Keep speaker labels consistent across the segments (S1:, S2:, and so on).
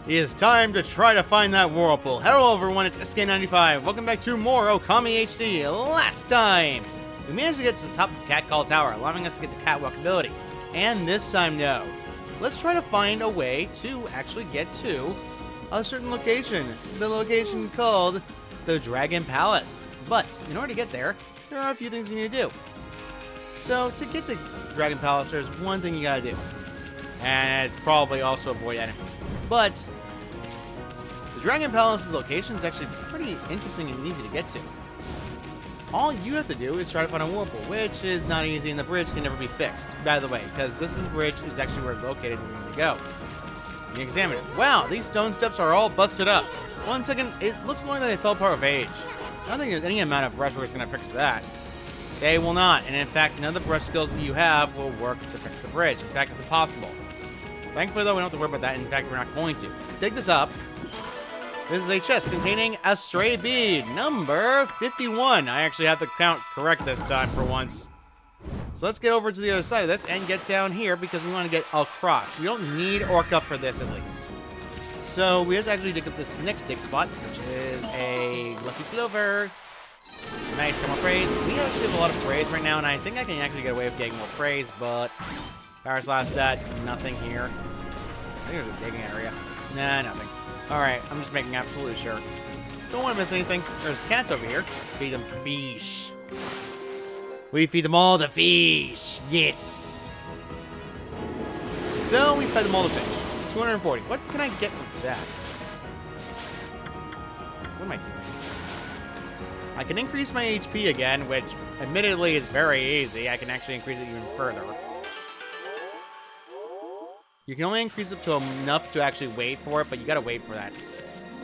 S1: It is time to try to find that Whirlpool. Hello everyone, it's SK95. Welcome back to more Okami HD. Last time, we managed to get to the top of the Cat Call Tower, allowing us to get the catwalk ability. And this time, no. Let's try to find a way to actually get to a certain location. The location called the Dragon Palace. But in order to get there are a few things we need to do. So to get to Dragon Palace, there's one thing you gotta do. And it's probably also avoid enemies. But the Dragon Palace's location is actually pretty interesting and easy to get to. All you have to do is try to find a Whirlpool, which is not easy, and the bridge can never be fixed, by the way, because this bridge is actually where it's located where we need to go. You examine it. Wow, these stone steps are all busted up. 1 second, it looks like they fell apart with age. I don't think any amount of brushwork is going to fix that. They will not, and in fact, none of the brush skills that you have will work to fix the bridge. In fact, it's impossible. Thankfully, though, we don't have to worry about that. In fact, we're not going to. Dig this up. This is a chest containing a stray bead, number 51. I actually have to count correct this time for once. So let's get over to the other side of this and get down here because we want to get across. We don't need Orca for this, at least. So we have to actually dig up this next dig spot, which is a lucky clover. Nice, some more praise. We actually have a lot of praise right now, and I think I can actually get away with getting more praise, but power slash that, nothing here. I think there's a digging area. Nah, nothing. Alright, I'm just making absolutely sure. Don't want to miss anything. There's cats over here. Feed them fish. We feed them all the fish. Yes. So we fed them all the fish. 240. What can I get with that? What am I doing? I can increase my HP again, which admittedly is very easy. I can actually increase it even further. You can only increase it to enough to actually wait for it, but you gotta wait for that.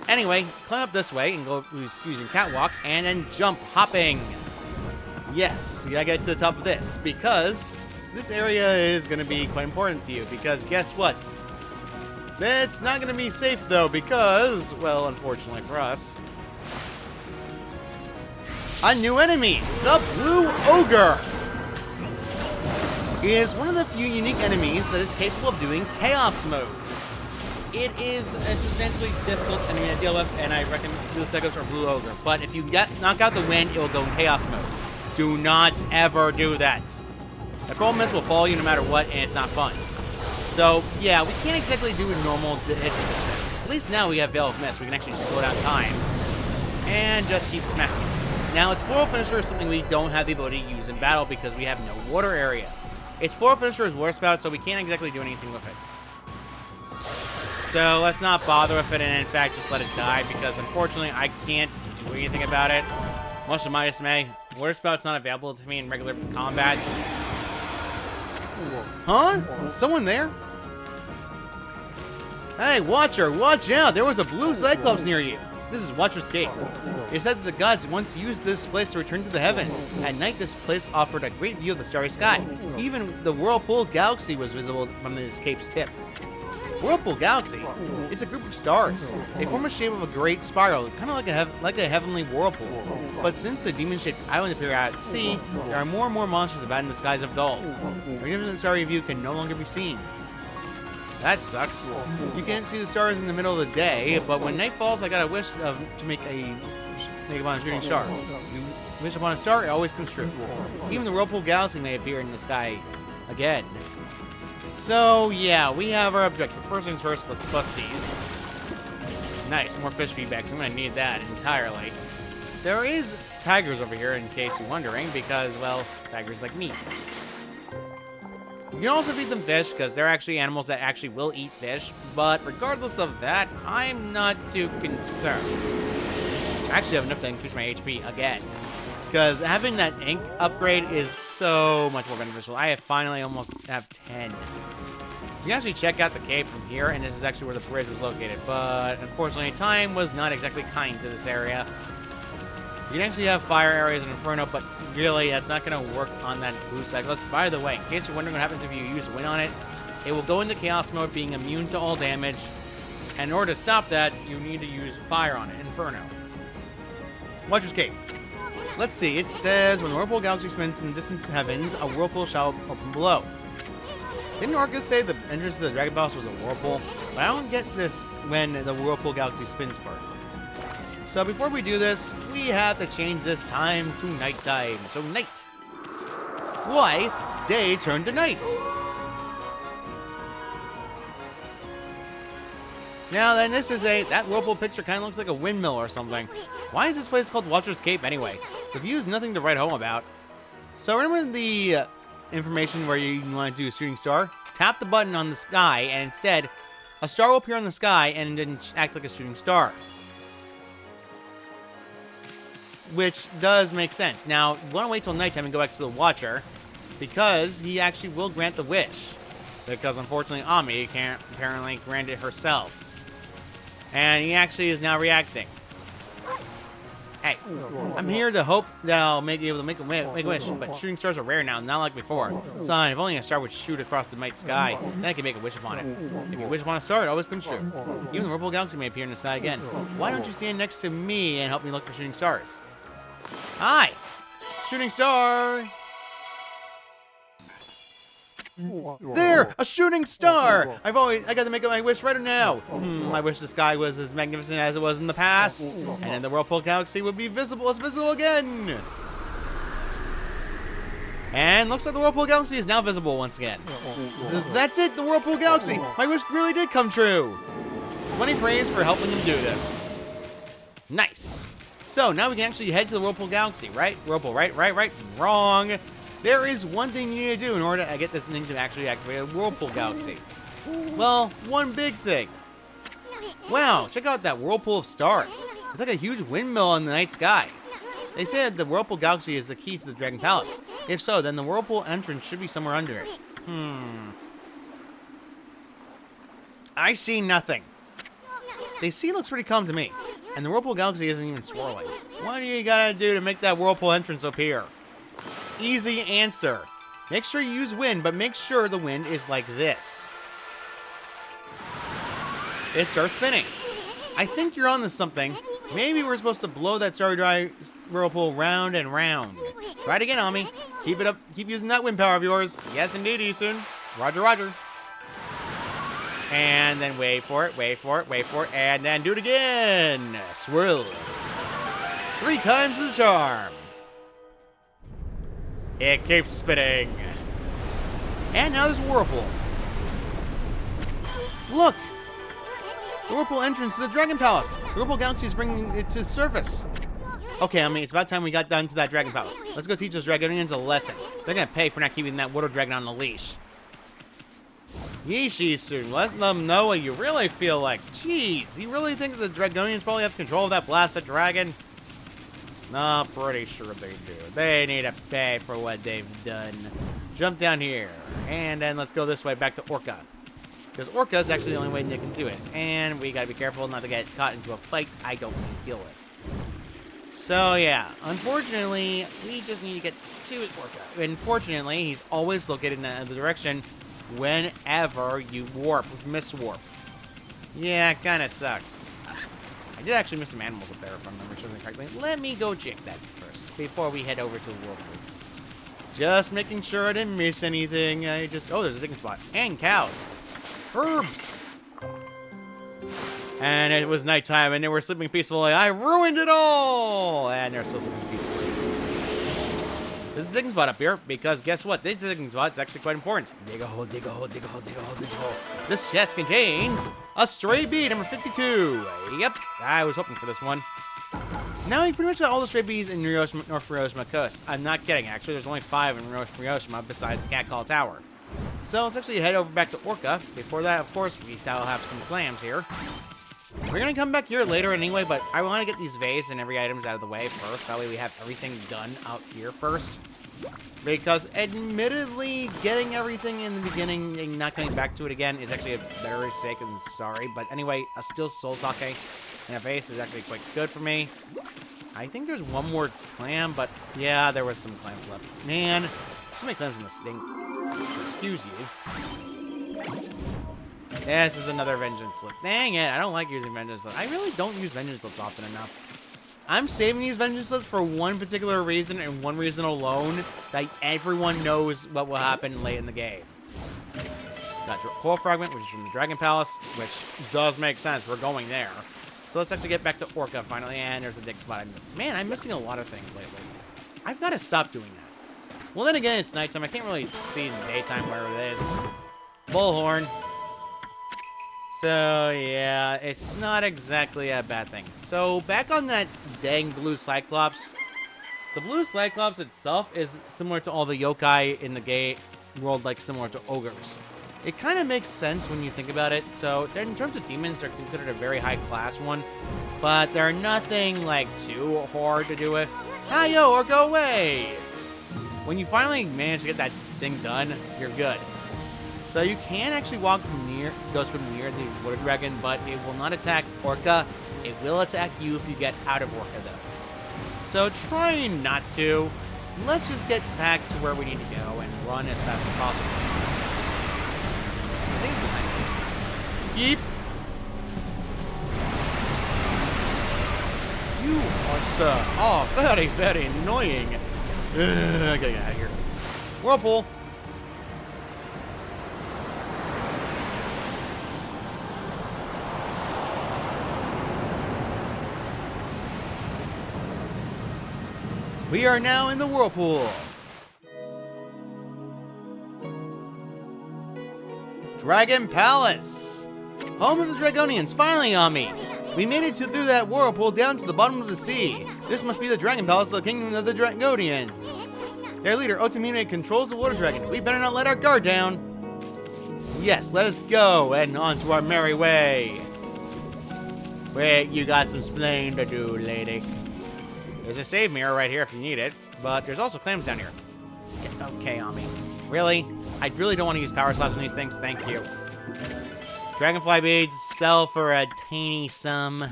S1: Anyway, climb up this way and go using catwalk, and then jump hopping. Yes, you gotta get to the top of this, because this area is gonna be quite important to you, because guess what? It's not gonna be safe though, because, well, unfortunately for us, a new enemy, the Blue Ogre, is one of the few unique enemies that is capable of doing Chaos Mode. It is a substantially difficult enemy to deal with, and I reckon Blue Psychos or Blue Ogre. But if you knock out the wind, it will go in Chaos Mode. Do not ever do that. The Cold Mist will follow you no matter what, and it's not fun. So, yeah, we can't exactly do normal hits with this thing. At least now we have Veil of Mist. We can actually slow down time and just keep smacking. Now, its floral finisher is something we don't have the ability to use in battle because we have no water area. Its floral finisher is War Spout, so we can't exactly do anything with it. So let's not bother with it, and in fact, just let it die, because unfortunately, I can't do anything about it. Much to my dismay, War Spout's not available to me in regular combat. Huh? Someone there? Hey, Watcher, watch out! There was a blue Cyclops near you. This is Watcher's Gate. It is said that the gods once used this place to return to the heavens. At night, this place offered a great view of the starry sky. Even the Whirlpool Galaxy was visible from the escape's tip. Whirlpool Galaxy? It's a group of stars. They form a shape of a great spiral, kind of like a heavenly whirlpool. But since the demon-shaped island appeared out at sea, there are more and more monsters about in the skies of dull. The magnificent starry view can no longer be seen. That sucks. You can't see the stars in the middle of the day, but when night falls, I got a wish to make upon a shooting star. You wish upon a star, it always comes true. Even the Whirlpool Galaxy may appear in the sky again. So, yeah, we have our objective. First things first, let's bust these. Nice, more fish feedbacks. I'm going to need that entirely. There is tigers over here, in case you're wondering, because, well, tigers like meat. You can also feed them fish, because they're actually animals that actually will eat fish, but regardless of that, I'm not too concerned. I actually have enough to increase my HP again, because having that ink upgrade is so much more beneficial. I have finally almost have 10. You can actually check out the cave from here, and this is actually where the bridge is located, but unfortunately, time was not exactly kind to this area. You can actually have fire areas in Inferno, but really, that's not going to work on that blue Cyclops. By the way, in case you're wondering what happens if you use Wind on it, it will go into Chaos Mode, being immune to all damage. And in order to stop that, you need to use fire on it, Inferno. Watcher's Cape. Let's see, it says, when the Whirlpool Galaxy spins in the distant heavens, a whirlpool shall open below. Didn't Orcus say the entrance to the Dragon Palace was a whirlpool? But I don't get this when the Whirlpool Galaxy spins part. So before we do this, we have to change this time to nighttime. So night. Why? Day turned to night. Now then, this is that Whirlpool picture kind of looks like a windmill or something. Why is this place called Watcher's Cape anyway? The view is nothing to write home about. So remember the information where you want to do a shooting star? Tap the button on the sky, and instead, a star will appear on the sky and then act like a shooting star. Which does make sense. Now, you want to wait till nighttime and go back to the Watcher, because he actually will grant the wish. Because unfortunately, Ami can't apparently grant it herself. And he actually is now reacting. Hey, I'm here to hope that I'll be able to make a wish, but shooting stars are rare now, not like before. Son, if only a star would shoot across the night sky, then I can make a wish upon it. If you wish upon a star, it always comes true. Even the Whirlpool Galaxy may appear in the sky again. Why don't you stand next to me and help me look for shooting stars? Hi! Shooting star! There! A shooting star! I got to make my wish right now. I wish the sky was as magnificent as it was in the past. And then the Whirlpool Galaxy would be visible again. And looks like the Whirlpool Galaxy is now visible once again. That's it, the Whirlpool Galaxy! My wish really did come true! 20 praise for helping him do this. Nice. So now we can actually head to the Whirlpool Galaxy, right? Whirlpool, right? Wrong. There is one thing you need to do in order to get this thing to actually activate a Whirlpool Galaxy. Well, one big thing. Wow, check out that Whirlpool of stars. It's like a huge windmill in the night sky. They say that the Whirlpool Galaxy is the key to the Dragon Palace. If so, then the Whirlpool entrance should be somewhere under it. I see nothing. The sea looks pretty calm to me, and the Whirlpool Galaxy isn't even swirling. What do you gotta do to make that Whirlpool entrance appear? Easy answer. Make sure you use wind, but make sure the wind is like this. It starts spinning. I think you're on to something. Maybe we're supposed to blow that starry dry Whirlpool round and round. Try it again, Ami. Keep it up. Keep using that wind power of yours. Yes, indeed, Isun. Roger, roger. And then wait for it, and then do it again. Swirls. 3 times the charm. It keeps spinning. And now there's a Whirlpool. Look! The Whirlpool entrance to the Dragon Palace. The Whirlpool Galaxy is bringing it to the surface. Okay, I mean, it's about time we got done to that Dragon Palace. Let's go teach those Dragonians a lesson. They're gonna pay for not keeping that Water Dragon on the leash. Yeesh, soon. Let them know what you really feel like. Jeez, you really think the Dragonians probably have control of that blasted dragon? No, pretty sure they do. They need to pay for what they've done. Jump down here. And then let's go this way back to Orca. Because Orca is actually the only way they can do it. And we gotta be careful not to get caught into a fight I don't want to deal with. So yeah, unfortunately, we just need to get to Orca. Unfortunately, he's always located in the other direction whenever you warp with Miss Warp. Yeah, it kinda sucks. I did actually miss some animals up there, if I remember something correctly. Let me go check that first, before we head over to the Whirlpool. Just making sure I didn't miss anything. Oh, there's a digging spot. And cows. Herbs. And it was nighttime, and they were sleeping peacefully. I ruined it all! And they're still sleeping peacefully. There's a digging spot up here, because guess what? This digging spot is actually quite important. Dig a hole, dig a hole, dig a hole, dig a hole, dig a hole. This chest contains a stray bead, number 52. Yep, I was hoping for this one. Now we pretty much got all the stray beads in North Ryoshima Coast. I'm not kidding, actually. There's only 5 in North Ryoshima besides the Cat Call Tower. So let's actually head over back to Orca. Before that, of course, we still have some clams here. We're going to come back here later anyway, but I want to get these vase and every items out of the way first. That way we have everything done out here first. Because admittedly, getting everything in the beginning and not coming back to it again is actually a better mistake than sorry. But anyway, a still soul sake and a vase is actually quite good for me. I think there's one more clam, but yeah, there was some clams left. Man, so many clams in this thing. Excuse you. This is another vengeance slip. Dang it, I don't like using vengeance slips. I really don't use vengeance slips often enough. I'm saving these vengeance slips for one particular reason and one reason alone, that everyone knows what will happen late in the game. Got Coral Fragment, which is from the Dragon Palace, which does make sense. We're going there. So let's actually get back to Orca finally. And there's a dig spot I missed. Man, I'm missing a lot of things lately. I've got to stop doing that. Well, then again, it's nighttime. I can't really see in the daytime where it is. Bullhorn. So, yeah, it's not exactly a bad thing. So, back on that dang blue Cyclops. The blue Cyclops itself is similar to all the yokai in the gay world, like similar to ogres. It kind of makes sense when you think about it. So, in terms of demons, they're considered a very high class one. But they're nothing, like, too hard to do with. Hi-yo, or go away! When you finally manage to get that thing done, you're good. So you can actually go swim near the water dragon, but it will not attack Orca. It will attack you if you get out of Orca, though. So try not to. Let's just get back to where we need to go and run as fast as possible. I think it's behind me. Yeep. You are so very, very annoying. I gotta get out of here. Whirlpool. We are now in the Whirlpool. Dragon Palace. Home of the Dragonians, finally, Okami. We made it through that whirlpool down to the bottom of the sea. This must be the Dragon Palace of the Kingdom of the Dragonians. Their leader, Okami, controls the water dragon. We better not let our guard down. Yes, let us go and on to our merry way. Wait, you got some splaining to do, lady. There's a save mirror right here if you need it, but there's also clams down here. Okay, Okami. Really? I really don't want to use power slots on these things. Thank you. Dragonfly beads sell for a tiny sum.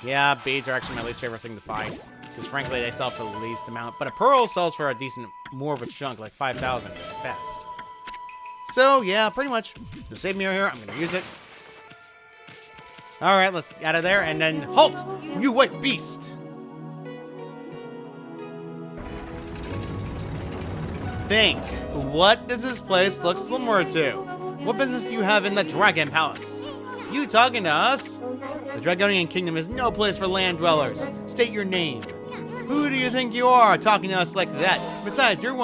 S1: Yeah, beads are actually my least favorite thing to find, because frankly, they sell for the least amount. But a pearl sells for a decent, more of a chunk, like 5,000 at best. So, yeah, pretty much. The save mirror here, I'm going to use it. Alright, let's get out of there, and then halt! You white beast! Think, what does this place look similar to? What business do you have in the Dragon Palace? You talking to us? The Dragonian Kingdom is no place for land dwellers. State your name. Who do you think you are talking to us like that? Besides, you're the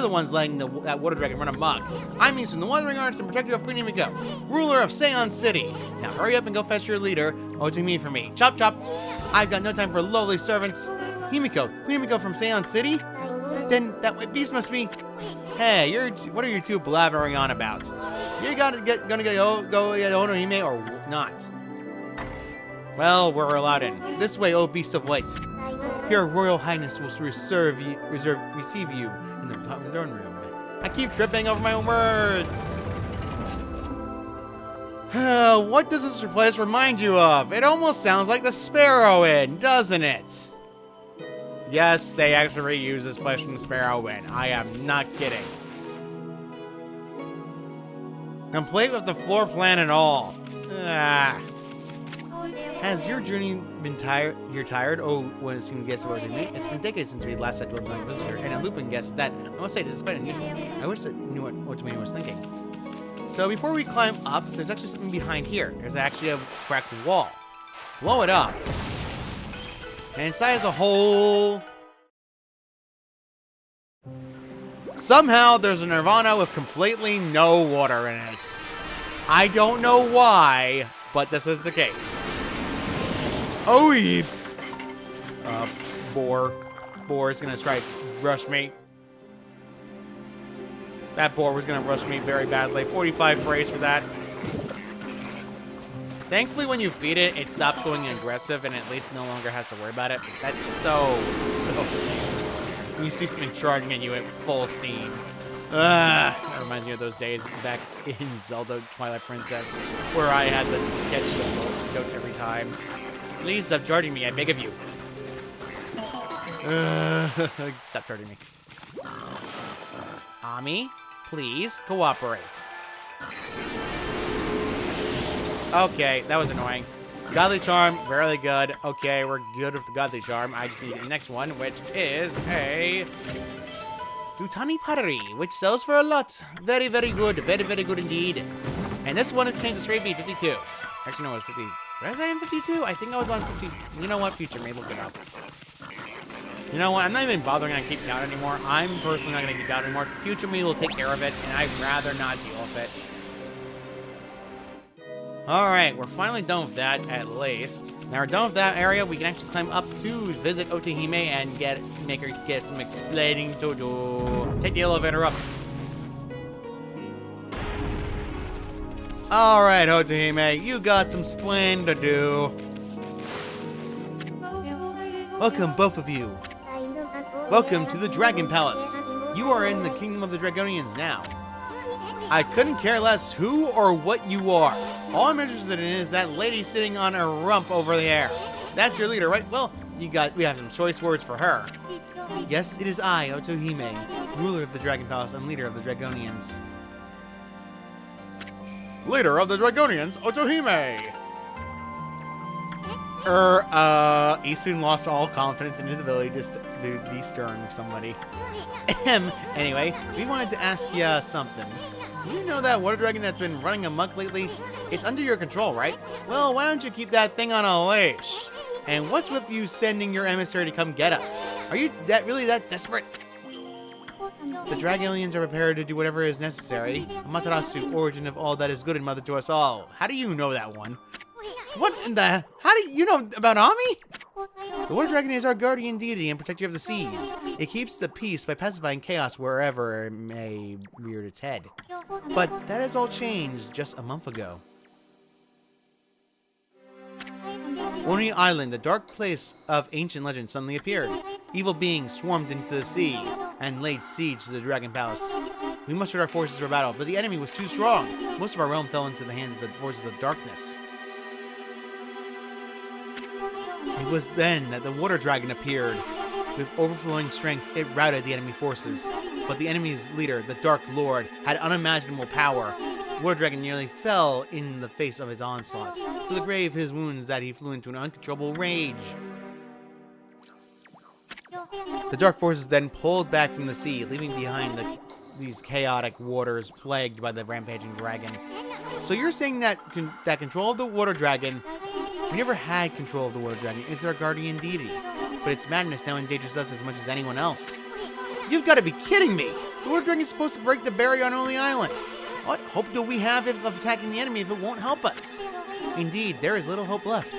S1: ones letting that water dragon run amok. I'm Easton, the Wandering Artist and Protector of Queen Himiko, ruler of Seon City. Now hurry up and go fetch your leader, Okami for me. Chop chop. I've got no time for lowly servants. Himiko, Queen Himiko from Seon City? Then that white beast must be... Hey, what are you two blabbering on about? You gonna get Onohime or not? Well, we're allowed in. This way, oh beast of white. Your Royal Highness will receive you in the throne room. I keep tripping over my own words. What does this place remind you of? It almost sounds like the Sparrow Inn, doesn't it? Yes, they actually reuse this place from the Sparrow Inn. I am not kidding. Complete with the floor plan and all. Has your journey been tired? You're tired? Oh, when it seemed to guess about me. It's been decades since we last had Dwarves on Visitor, and a Lupin guessed that. I must say, this is quite unusual. I wish I knew what Okami was thinking. So before we climb up, there's actually something behind here. There's actually a cracked wall. Blow it up. And inside is a hole. Somehow there's a Nirvana with completely no water in it. I don't know why, but this is the case. Oh, boar is gonna try to rush me. That boar was gonna rush me very badly. 45 praise for that. Thankfully, when you feed it, it stops going aggressive and at least no longer has to worry about it. That's so sad. When you see something charging at you at full steam. That reminds me of those days back in Zelda Twilight Princess, where I had to catch the goat every time. Please stop charging me, I beg of you. Stop charging me. Okami, please cooperate. Okay, that was annoying. Godly Charm, very good. Okay, we're good with the Godly Charm. I just need the next one, which is a Gutani pottery, which sells for a lot. Very, very good. Very, very good indeed. And this one contains a straight beat, 52. Actually, no, it was 50. Was I in 52? I think I was on 50. You know what? Future may look it up. You know what? I'm not even bothering to keep count anymore. I'm personally not going to keep count anymore. Future me will take care of it, and I'd rather not deal with it. Alright, we're finally done with that, at least. Now we're done with that area, we can actually climb up to visit Otahime and make her get some explaining to do. Take the elevator up. Alright, Otahime, you got some splaining to do. Welcome, both of you. Welcome to the Dragon Palace. You are in the Kingdom of the Dragonians now. I couldn't care less who or what you are. All I'm interested in is that lady sitting on a rump over there. That's your leader, right? Well, we have some choice words for her. Yes, it is I, Otahime, ruler of the Dragon Palace and leader of the Dragonians. Leader of the Dragonians, Otahime! He soon lost all confidence in his ability to be stern with somebody. Anyway, we wanted to ask you something. You know that water dragon that's been running amok lately? It's under your control, right? Well, why don't you keep that thing on a leash? And what's with you sending your emissary to come get us? Are you really that desperate? The Dragonians are prepared to do whatever is necessary. Amaterasu, origin of all that is good and mother to us all. How do you know that one? What in the... How do you know about Ami? The water dragon is our guardian deity and protector of the seas. It keeps the peace by pacifying chaos wherever it may rear its head. But that has all changed just a month ago. Oni Island, the dark place of ancient legend, suddenly appeared. Evil beings swarmed into the sea and laid siege to the Dragon Palace. We mustered our forces for battle, but the enemy was too strong. Most of our realm fell into the hands of the forces of darkness. It was then that the water dragon appeared. With overflowing strength, it routed the enemy forces. But the enemy's leader, the Dark Lord, had unimaginable power. The water dragon nearly fell in the face of his onslaught. To the grave his wounds that he flew into an uncontrollable rage. The dark forces then pulled back from the sea, leaving behind these chaotic waters plagued by the rampaging dragon. So you're saying that control of the water dragon... We never had control of the water dragon. It's our guardian deity. But its madness now endangers us as much as anyone else. You've got to be kidding me! The water dragon is supposed to break the barrier on Only Island. What hope do we have of attacking the enemy if it won't help us? Indeed, there is little hope left.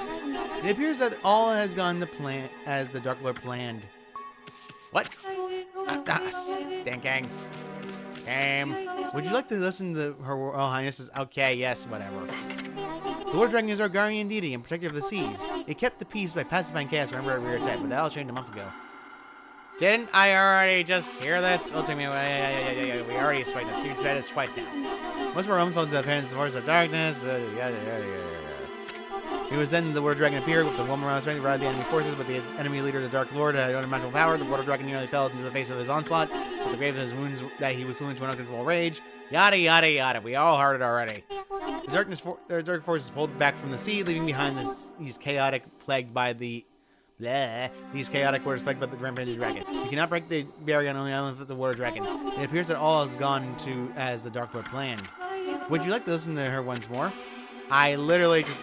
S1: It appears that all has gone to plan as the Dark Lord planned. What? Stinking. Would you like to listen to Her Royal Highness's... Okay, yes, whatever. The water dragon is our guardian deity and protector of the seas. It kept the peace by pacifying chaos whenever it reared its head, but that all changed a month ago. Didn't I already just hear this? Oh, take me away. We already explained this. You've said this twice now. Most of our realm fell into the hands of the forces of darkness. It was then the water dragon appeared with the woman around strength to ride the enemy forces, but the enemy leader, the Dark Lord, had unimaginable power. The water dragon nearly fell into the face of his onslaught, so the grave of his wounds that he flew into an uncontrollable rage. Yada yada yada. We all heard it already. The dark forces pulled back from the sea, leaving behind these chaotic plagued by the these chaotic waters plagued by the rampaging dragon. You cannot break the barrier on Only Island with the water dragon. It appears that all has gone to as the Dark Lord planned. Would you like to listen to her once more? I literally just...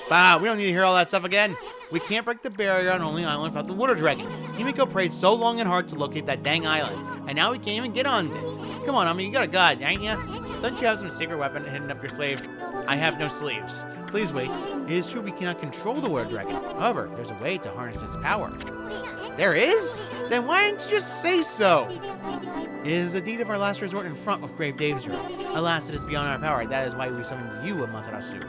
S1: Wow, we don't need to hear all that stuff again. We can't break the barrier on Only Island without the water dragon. Himiko prayed so long and hard to locate that dang island, and now we can't even get on it. Come on, Ami, you got a god, ain't ya? Don't you have some secret weapon hidden up your sleeve? I have no sleeves. Please wait. It is true we cannot control the water dragon. However, there's a way to harness its power. There is? Then why didn't you just say so? It is the deed of our last resort in front of grave danger. Alas, it is beyond our power. That is why we summoned you, Amaterasu.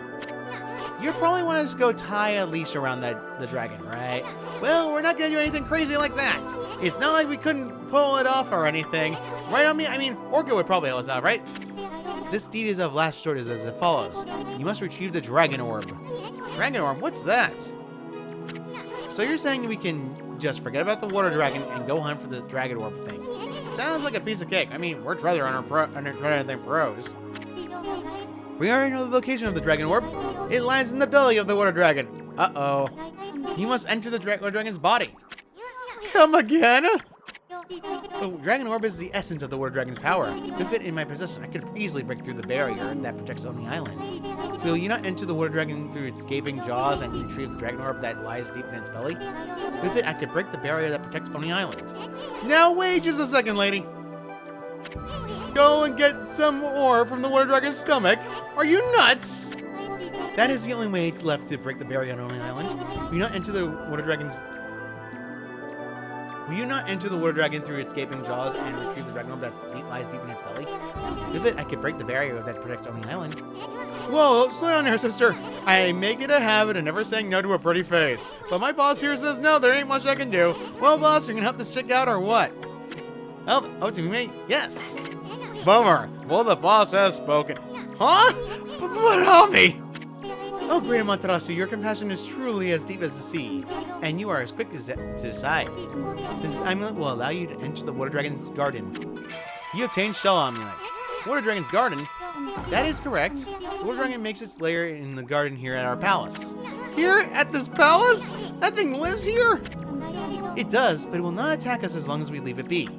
S1: You probably want us to go tie a leash around the dragon, right? Well, we're not gonna do anything crazy like that. It's not like we couldn't pull it off or anything. Right on me? I mean, Orca would probably help us out, right? This deed is of last resort is as follows. You must retrieve the Dragon Orb. Dragon Orb? What's that? So you're saying we can just forget about the water dragon and go hunt for this Dragon Orb thing? Sounds like a piece of cake. I mean, we're treasure than pros. We already know the location of the Dragon Orb. It lies in the belly of the water dragon. Uh-oh. You must enter the water dragon's body. Come again? The Dragon Orb is the essence of the Water Dragon's power. With it in my possession, I could easily break through the barrier that protects Oni Island. Will you not enter the Water Dragon through its gaping jaws and retrieve the Dragon Orb that lies deep in its belly? With it, I could break the barrier that protects Oni Island. Now wait just a second, lady. Go and get some ore from the Water Dragon's stomach? Are you nuts? That is the only way left to break the barrier on Oni Island. Will you not enter the Water Dragon's... Will you not enter the Water Dragon through its gaping jaws and retrieve the Dragon Orb that lies deep in its belly? With it, I could break the barrier that protects Oni Island. Whoa, slow down there, sister. I make it a habit of never saying no to a pretty face. But my boss here says no, there ain't much I can do. Well, boss, you can help this chick out or what? Help? Oh, to me? Yes. Bummer. Well, the boss has spoken. Huh? But help me! Oh, great Amaterasu, your compassion is truly as deep as the sea, and you are as quick as to decide. This amulet will allow you to enter the Water Dragon's garden. You obtained Shell Amulet. Water Dragon's garden? That is correct. The Water Dragon makes its lair in the garden here at our palace. Here? At this palace? That thing lives here? It does, but it will not attack us as long as we leave it be.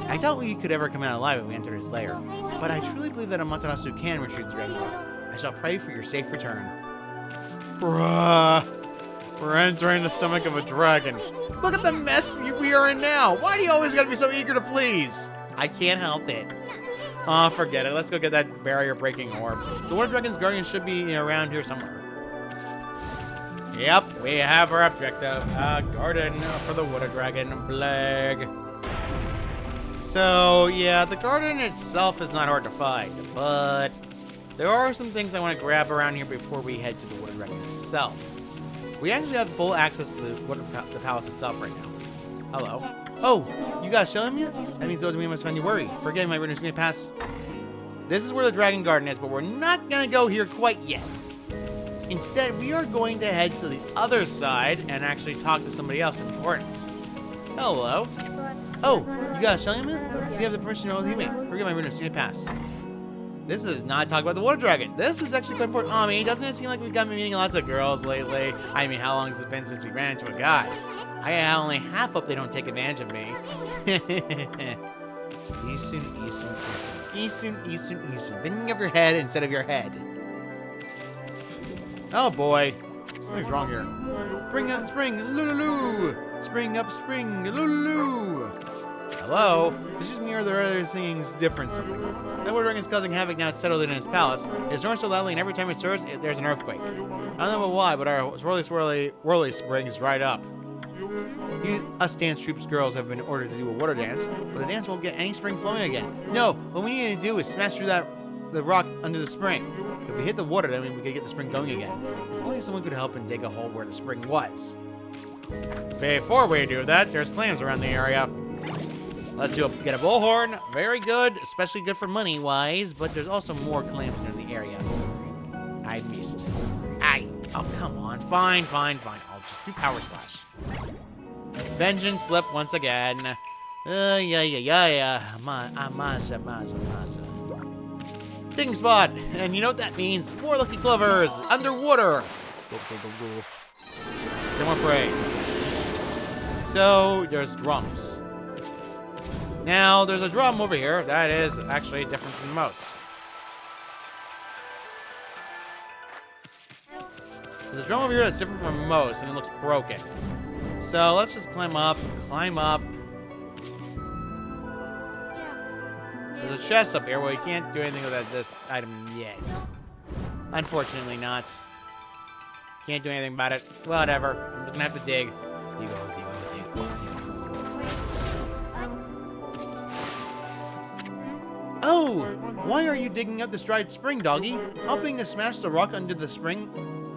S1: I doubt we could ever come out alive if we entered its lair, but I truly believe that Amaterasu can retrieve the Dragon Orb. I shall pray for your safe return. Bruh. We're entering the stomach of a dragon. Look at the mess we are in now. Why do you always gotta be so eager to please? I can't help it. Aw, forget it. Let's go get that barrier-breaking orb. The Water Dragon's guardian should be around here somewhere. Yep, we have our objective. Garden for the Water Dragon. Blag. So, yeah, the garden itself is not hard to find, but there are some things I want to grab around here before we head to the Water Dragon itself. We actually have full access to the palace itself right now. Hello. Oh, you guys showing me? That means those of me must find you worry. Forgetting my runners may pass. This is where the Dragon Garden is, but we're not going to go here quite yet. Instead, we are going to head to the other side and actually talk to somebody else important. Hello. Oh, you got a Shelly Amulet? So you have the permission to roll with me. Forget my runners may pass. This is not talk about the Water Dragon. This is actually quite important. I mean, doesn't it seem like we've got meeting lots of girls lately? I mean, how long has it been since we ran into a guy? I only half hope they don't take advantage of me. Isun. Thinking of your head instead of your head. Oh boy. Something's wrong here. Spring up, spring, lululu. Spring up, spring, lululu. Hello? It's just me or there are other things different something. That Water Dragon is causing havoc now it's settled in its palace. It snows so loudly and every time it stirs, there's an earthquake. I don't know why, but our whirly spring is dried up. Us dance troops girls have been ordered to do a water dance, but the dance won't get any spring flowing again. No, what we need to do is smash through the rock under the spring. If we hit the water, then we could get the spring going again. If only someone could help and dig a hole where the spring was. Before we do that, there's clams around the area. Let's get a bullhorn. Very good, especially good for money-wise, but there's also more clams in the area. I missed. Aye. Oh, come on. Fine. I'll just do power slash. Vengeance slip once again. Yeah. Maja. Digging spot. And you know what that means? More lucky clovers. Underwater. Go. 10 more praise. So, there's drums. Now, there's a drum over here that is actually different from most. There's a drum over here that's different from most, and it looks broken. So, let's just climb up. There's a chest up here. Well, you can't do anything with this item yet. Unfortunately not. Can't do anything about it. Whatever. I'm just gonna have to dig. Dig. Oh! Why are you digging up this dried spring, doggy? Helping to smash the rock under the spring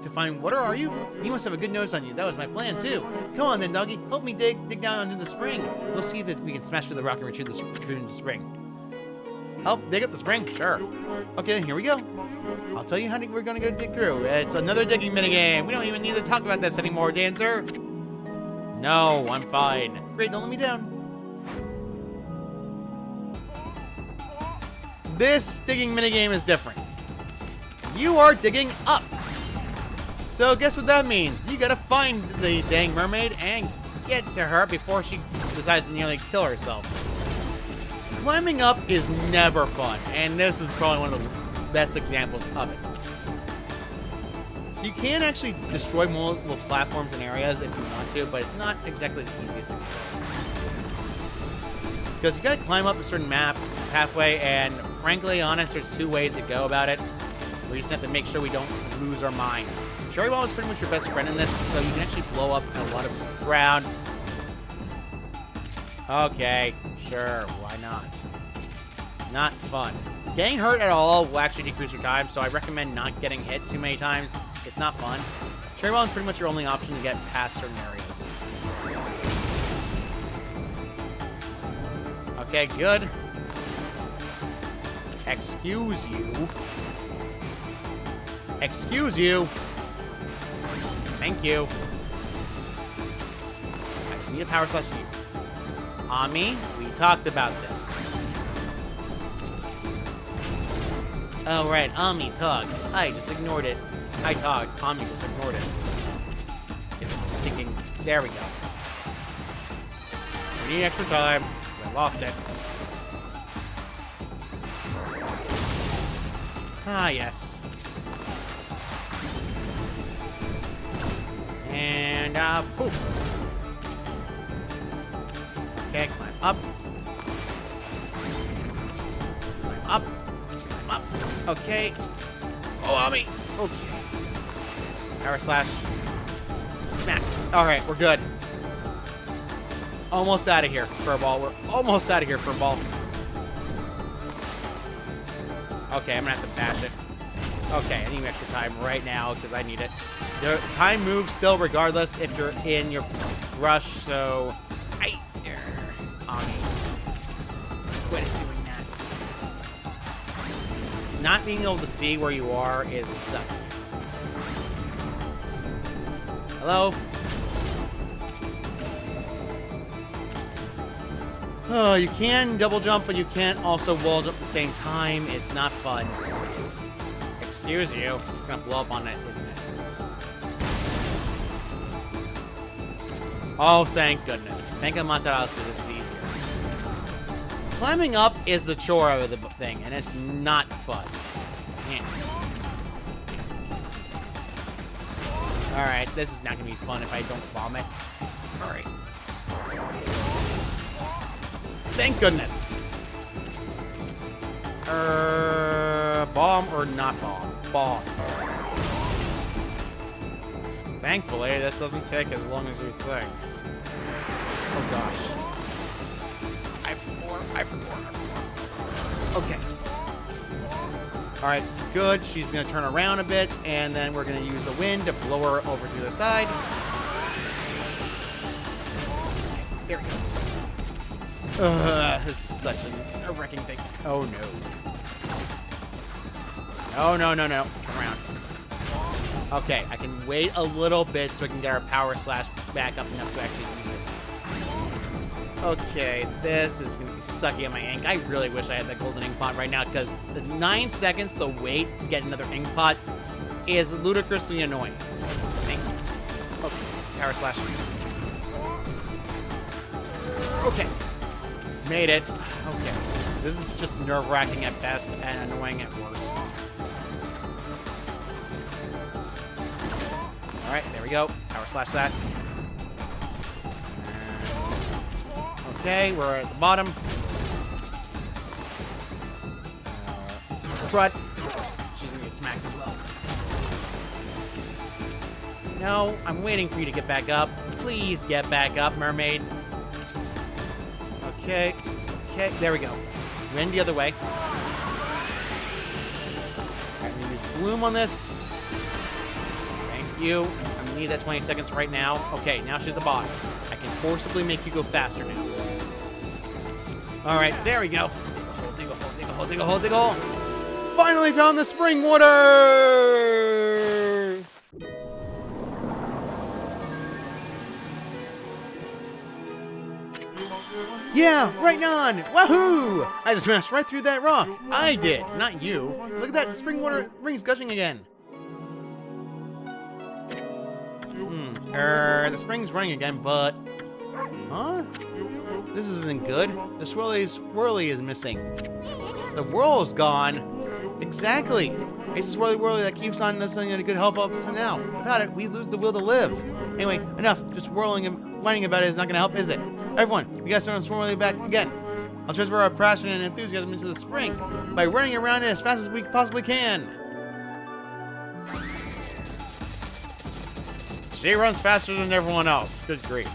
S1: to find water, are you? You must have a good nose on you. That was my plan, too. Come on, then, doggy. Help me dig down under the spring. We'll see if we can smash through the rock and retrieve the spring. Help dig up the spring? Sure. Okay, then here we go. I'll tell you how we're going to go dig through. It's another digging minigame. We don't even need to talk about this anymore, Dancer. No, I'm fine. Great, don't let me down. This digging minigame is different. You are digging up. So guess what that means? You gotta find the dang mermaid and get to her before she decides to nearly kill herself. Climbing up is never fun, and this is probably one of the best examples of it. So you can actually destroy multiple platforms and areas if you want to, but it's not exactly the easiest thing to do. Because you gotta climb up a certain pathway, and frankly, honest, there's 2 ways to go about it. We just have to make sure we don't lose our minds. Cherry Bomb is pretty much your best friend in this, so you can actually blow up a lot of ground. Okay, sure, why not? Not fun. Getting hurt at all will actually decrease your time, so I recommend not getting hit too many times. It's not fun. Cherry Bomb is pretty much your only option to get past certain areas. Okay, good. Excuse you. Excuse you. Thank you. I just need a power slash you. Okami, we talked about this. Oh, right. Okami talked. I just ignored it. I talked. Okami just ignored it. Get this sticking. There we go. We need extra time. I lost it. Ah, yes. And, poof. Okay, climb up. Climb up. Climb up. Okay. Oh, Okami. Okay. Power slash. Smack. Alright, we're good. Almost out of here, Furball. We're almost out of here, Furball. Okay, I'm gonna have to bash it. Okay, I need extra time right now because I need it. The time moves still regardless if you're in your rush, so... Okami. Quit doing that. Not being able to see where you are is sucky. Hello? Oh, you can double jump, but you can't also wall jump at the same time. It's not fun. Excuse you. It's gonna blow up on it, isn't it? Oh, thank goodness. Thank Amaterasu, this is easier. Climbing up is the chore of the thing, and it's not fun. Yeah. Alright, this is not gonna be fun if I don't vomit. Alright. Thank goodness. Bomb or not bomb? Bomb. Thankfully, this doesn't take as long as you think. Oh gosh. I forgot. Okay. Alright, good. She's gonna turn around a bit, and then we're gonna use the wind to blow her over to the side. There we go. This is such a wrecking thing. Oh no. Oh no. Turn around. Okay, I can wait a little bit so I can get our power slash back up enough to actually use it. Okay, this is gonna be sucky on my ink. I really wish I had that golden ink pot right now because the 9 seconds to wait to get another ink pot is ludicrously annoying. Thank you. Okay, power slash. Okay. Made it. Okay. This is just nerve-wracking at best and annoying at worst. Alright, there we go. Power slash that. Okay, we're at the bottom. Crud. She's gonna get smacked as well. No, I'm waiting for you to get back up. Please get back up, mermaid. Okay, there we go. Wind the other way. I'm gonna use Bloom on this. Thank you. I'm gonna need that 20 seconds right now. Okay, now she's at the bottom. I can forcibly make you go faster now. Alright, there we go. Dig a hole, dig a hole, dig a hole, dig a hole, dig a hole. Finally found the spring water! Yeah, right on! Wahoo! I just smashed right through that rock. I did, not you. Look at that, the spring water ring's gushing again. The spring's running again, but... Huh? This isn't good. The swirly is missing. The whirl's gone. Exactly. It's the swirly that keeps on us in good health up to now. Without it, we lose the will to live. Anyway, enough. Just whirling and whining about it is not going to help, is it? Everyone, we got to start swirling back again. I'll transfer our passion and enthusiasm into the spring by running around it as fast as we possibly can. She runs faster than everyone else. Good grief.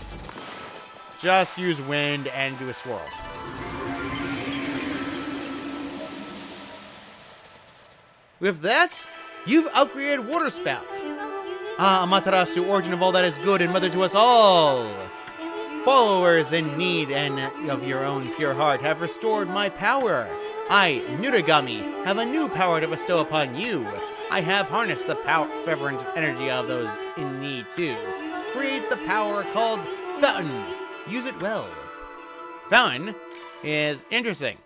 S1: Just use wind and do a swirl. With that, you've upgraded Water Spout. Ah, Amaterasu, origin of all that is good and mother to us all. Followers in need and of your own pure heart have restored my power. I, Nutagami, have a new power to bestow upon you. I have harnessed the fervent energy of those in need to create the power called Fountain. Use it well. Fountain is interesting.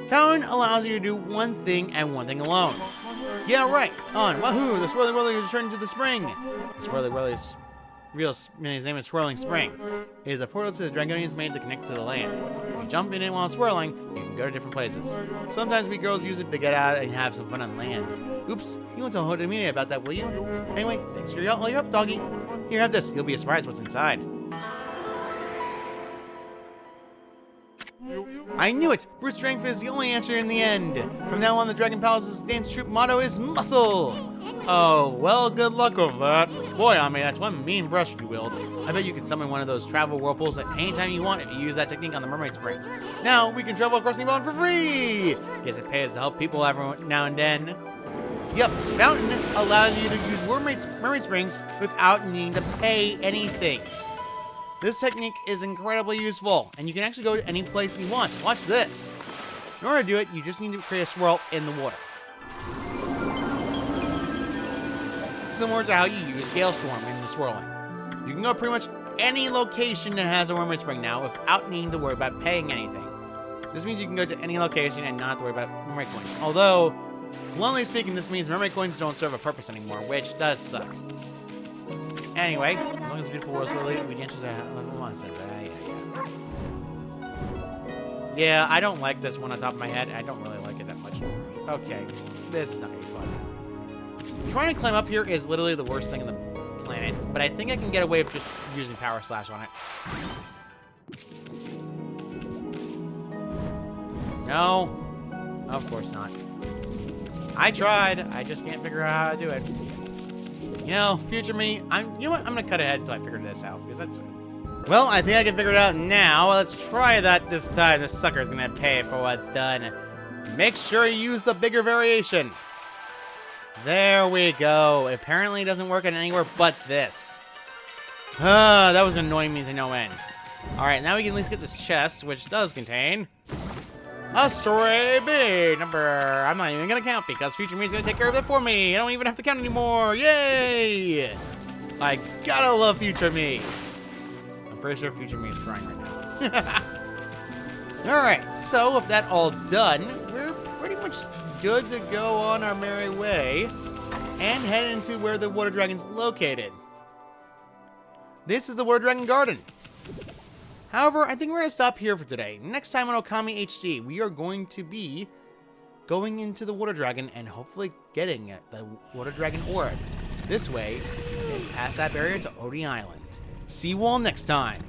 S1: Fountain allows you to do one thing and one thing alone. Yeah, right. On. Wahoo! The Swirly Whirly is returning to the spring. The Swirly Whirly's his name is Swirling Spring. It is a portal to the Dragonian's Main to connect to the land. If you jump in it while swirling, you can go to different places. Sometimes we girls use it to get out and have some fun on land. Oops, you won't tell Hodamine about that, will you? Anyway, thanks for all your help, doggy. Here, have this. You'll be surprised what's inside. I knew it! Brute strength is the only answer in the end. From now on, the Dragon Palace's dance troupe motto is muscle. Oh, well, good luck with that. Boy, I mean, that's one mean brush you wield. I bet you can summon one of those travel whirlpools at any time you want if you use that technique on the Mermaid Spring. Now, we can travel across New Island for free! Guess it pays to help people every now and then. Yep, Fountain allows you to use Mermaid Springs without needing to pay anything. This technique is incredibly useful, and you can actually go to any place you want. Watch this. In order to do it, you just need to create a swirl in the water. Similar to how you use Galestorm in the swirling. You can go pretty much any location that has a Mermaid Spring now without needing to worry about paying anything. This means you can go to any location and not have to worry about Mermaid Coins. Although, bluntly speaking, this means Mermaid Coins don't serve a purpose anymore, which does suck. Anyway, as long as it's beautiful world swirly, we answers Yeah, I don't like this one on top of my head. I don't really like it that much. Okay, this is not gonna be fun. Trying to climb up here is literally the worst thing on the planet, but I think I can get away with just using Power Slash on it. No, of course not. I tried. I just can't figure out how to do it. You know, future me, you know what? I'm gonna cut ahead until I figure this out, because that's... Well, I think I can figure it out now. Let's try that this time. This sucker's gonna pay for what's done. Make sure you use the bigger variation. There we go. Apparently it doesn't work on anywhere but this. That was annoying me to no end. Alright, now we can at least get this chest, which does contain a stray B number. I'm not even gonna count because Future Me's gonna take care of it for me. I don't even have to count anymore. Yay! I gotta love Future Me. I'm pretty sure Future Me is crying right now. Alright, so with that all done, we're pretty much good to go on our merry way and head into where the Water Dragon's located. This is the Water Dragon Garden. However, I think we're going to stop here for today. Next time on Okami HD, we are going to be going into the Water Dragon and hopefully getting the Water Dragon Orb. This way, we can get past that barrier to Odi Island. See you all next time.